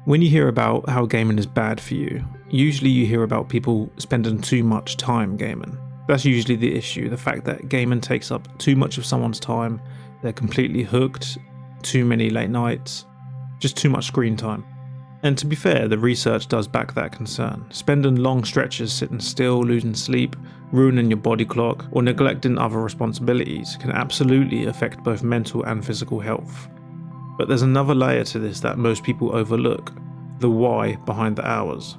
When you hear about how gaming is bad for you, usually you hear about people spending too much time gaming. That's usually the issue, the fact that gaming takes up too much of someone's time, they're completely hooked, too many late nights, just too much screen time. And to be fair, the research does back that concern. Spending long stretches sitting still, losing sleep, ruining your body clock, or neglecting other responsibilities can absolutely affect both mental and physical health. But there's another layer to this that most people overlook, the why behind the hours.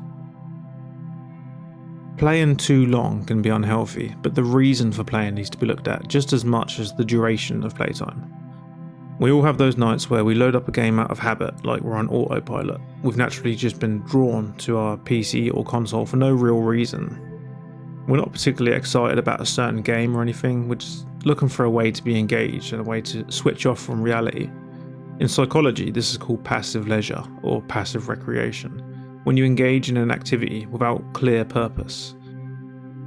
Playing too long can be unhealthy, but the reason for playing needs to be looked at just as much as the duration of playtime. We all have those nights where we load up a game out of habit, like we're on autopilot. We've naturally just been drawn to our PC or console for no real reason. We're not particularly excited about a certain game or anything, we're just looking for a way to be engaged and a way to switch off from reality. In psychology, this is called passive leisure or passive recreation, when you engage in an activity without clear purpose.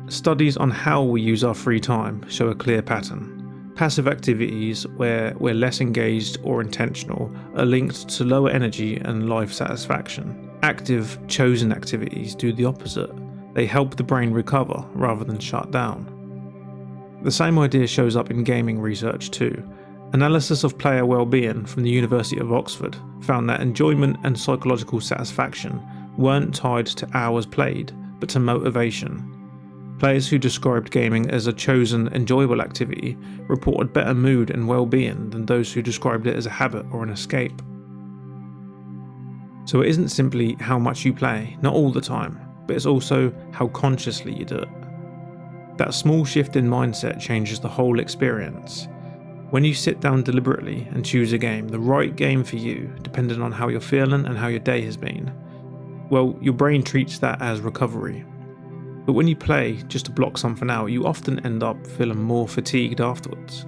Studies on how we use our free time show a clear pattern. Passive activities, where we're less engaged or intentional, are linked to lower energy and life satisfaction. Active, chosen activities do the opposite. They help the brain recover rather than shut down. The same idea shows up in gaming research too. Analysis of player well-being from the University of Oxford found that enjoyment and psychological satisfaction weren't tied to hours played, but to motivation. Players who described gaming as a chosen, enjoyable activity reported better mood and well-being than those who described it as a habit or an escape. So it isn't simply how much you play, not all the time, but it's also how consciously you do it. That small shift in mindset changes the whole experience. When you sit down deliberately and choose a game, the right game for you, depending on how you're feeling and how your day has been, well, your brain treats that as recovery. But when you play just to block something out, you often end up feeling more fatigued afterwards.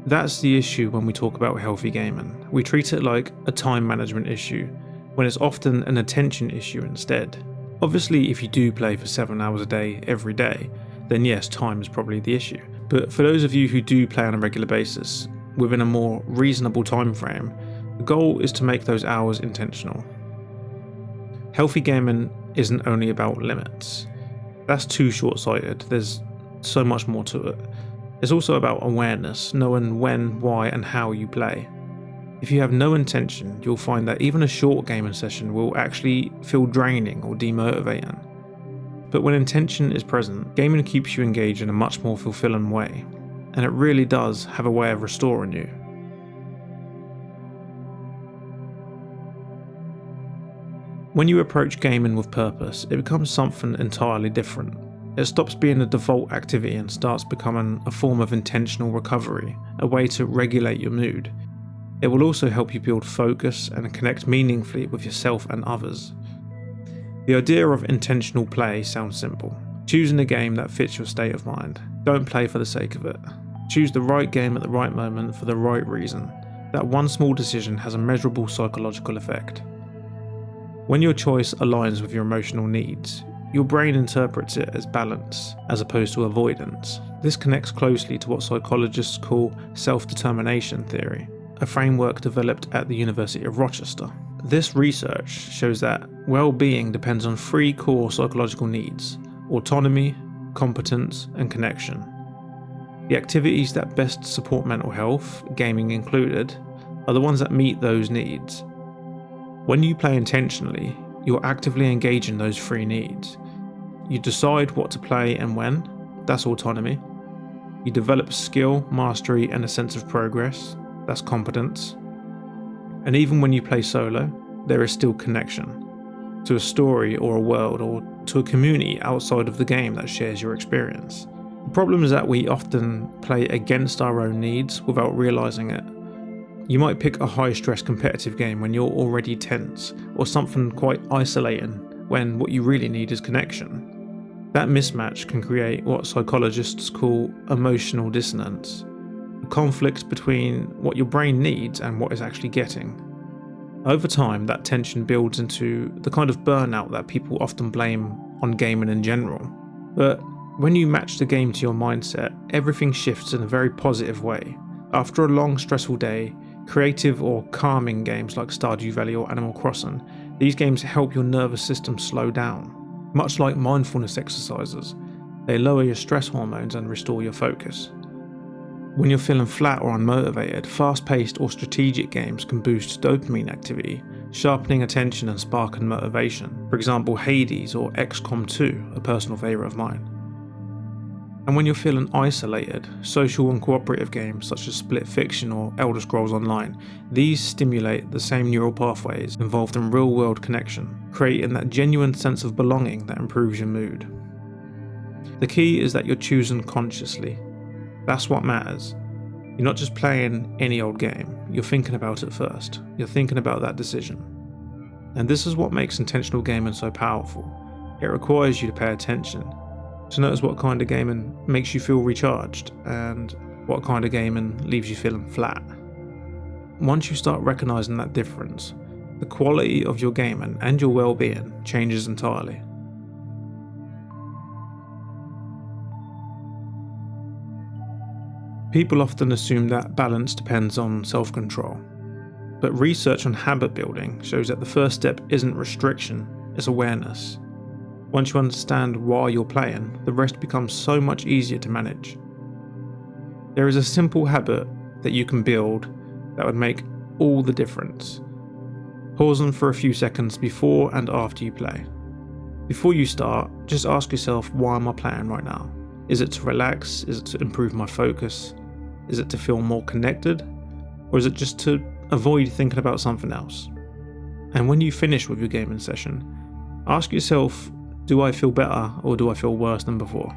That's the issue when we talk about healthy gaming. We treat it like a time management issue, when it's often an attention issue instead. Obviously, if you do play for 7 hours a day, every day, then yes, time is probably the issue. But for those of you who do play on a regular basis, within a more reasonable time frame, the goal is to make those hours intentional. Healthy gaming isn't only about limits. That's too short-sighted, there's so much more to it. It's also about awareness, knowing when, why and how you play. If you have no intention, you'll find that even a short gaming session will actually feel draining or demotivating. But when intention is present, gaming keeps you engaged in a much more fulfilling way, and it really does have a way of restoring you. When you approach gaming with purpose, it becomes something entirely different. It stops being a default activity and starts becoming a form of intentional recovery, a way to regulate your mood. It will also help you build focus and connect meaningfully with yourself and others. The idea of intentional play sounds simple. Choosing a game that fits your state of mind. Don't play for the sake of it. Choose the right game at the right moment for the right reason. That one small decision has a measurable psychological effect. When your choice aligns with your emotional needs, your brain interprets it as balance, as opposed to avoidance. This connects closely to what psychologists call self-determination theory, a framework developed at the University of Rochester. This research shows that well-being depends on 3 core psychological needs: autonomy, competence, and connection. The activities that best support mental health, gaming included, are the ones that meet those needs. When you play intentionally, you're actively engaging those 3 needs. You decide what to play and when, that's autonomy. You develop skill, mastery, and a sense of progress, that's competence. And even when you play solo, there is still connection to a story or a world or to a community outside of the game that shares your experience. The problem is that we often play against our own needs without realising it. You might pick a high-stress competitive game when you're already tense, or something quite isolating when what you really need is connection. That mismatch can create what psychologists call emotional dissonance, a conflict between what your brain needs and what it's actually getting. Over time, that tension builds into the kind of burnout that people often blame on gaming in general. But when you match the game to your mindset, everything shifts in a very positive way. After a long, stressful day, Creative or calming games like Stardew Valley or Animal Crossing, these games help your nervous system slow down. Much like mindfulness exercises, they lower your stress hormones and restore your focus. When you're feeling flat or unmotivated, fast-paced or strategic games can boost dopamine activity, sharpening attention and sparking motivation. For example, Hades or XCOM 2, a personal favourite of mine. And when you're feeling isolated, social and cooperative games such as Split Fiction or Elder Scrolls Online, these stimulate the same neural pathways involved in real-world connection, creating that genuine sense of belonging that improves your mood. The key is that you're choosing consciously. That's what matters. You're not just playing any old game, you're thinking about it first. You're thinking about that decision. And this is what makes intentional gaming so powerful. It requires you to pay attention, to notice what kind of gaming makes you feel recharged and what kind of gaming leaves you feeling flat. Once you start recognizing that difference, the quality of your gaming and your well-being changes entirely. People often assume that balance depends on self-control, but research on habit building shows that the first step isn't restriction, it's awareness. Once you understand why you're playing, the rest becomes so much easier to manage. There is a simple habit that you can build that would make all the difference. Pausing for a few seconds before and after you play. Before you start, just ask yourself, why am I playing right now? Is it to relax? Is it to improve my focus? Is it to feel more connected? Or is it just to avoid thinking about something else? And when you finish with your gaming session, ask yourself, do I feel better or do I feel worse than before?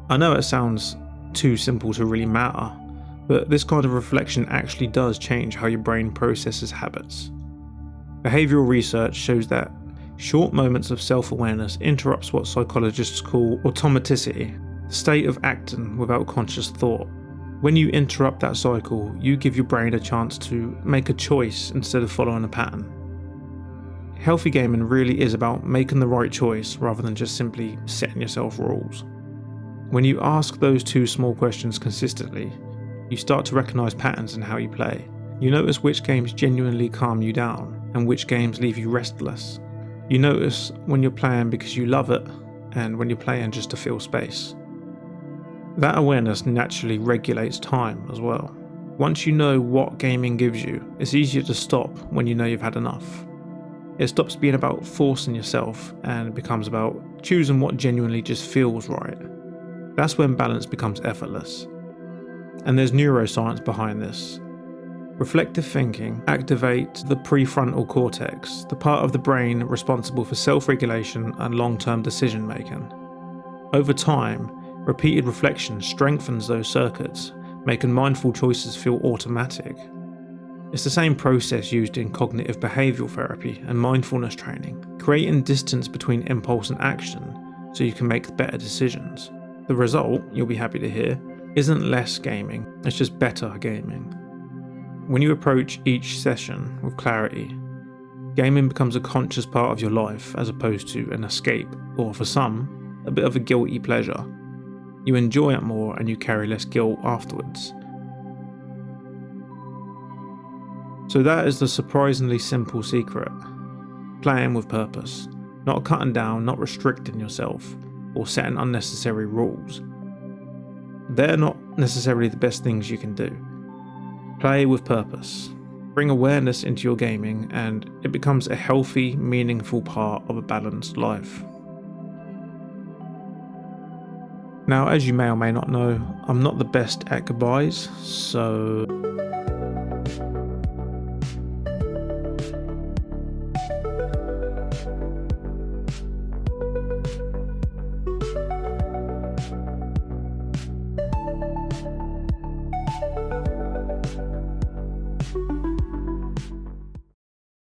I know it sounds too simple to really matter, but this kind of reflection actually does change how your brain processes habits. Behavioural research shows that short moments of self-awareness interrupts what psychologists call automaticity, the state of acting without conscious thought. When you interrupt that cycle, you give your brain a chance to make a choice instead of following a pattern. Healthy gaming really is about making the right choice rather than just simply setting yourself rules. When you ask those two small questions consistently, you start to recognise patterns in how you play. You notice which games genuinely calm you down and which games leave you restless. You notice when you're playing because you love it and when you're playing just to fill space. That awareness naturally regulates time as well. Once you know what gaming gives you, it's easier to stop when you know you've had enough. It stops being about forcing yourself and becomes about choosing what genuinely just feels right. That's when balance becomes effortless. And there's neuroscience behind this. Reflective thinking activates the prefrontal cortex, the part of the brain responsible for self-regulation and long-term decision-making. Over time, repeated reflection strengthens those circuits, making mindful choices feel automatic. It's the same process used in cognitive behavioural therapy and mindfulness training, creating distance between impulse and action so you can make better decisions. The result, you'll be happy to hear, isn't less gaming, it's just better gaming. When you approach each session with clarity, gaming becomes a conscious part of your life as opposed to an escape, or for some, a bit of a guilty pleasure. You enjoy it more and you carry less guilt afterwards. So that is the surprisingly simple secret. Playing with purpose, not cutting down, not restricting yourself, or setting unnecessary rules. They're not necessarily the best things you can do. Play with purpose. Bring awareness into your gaming and it becomes a healthy, meaningful part of a balanced life. Now, as you may or may not know, I'm not the best at goodbyes, so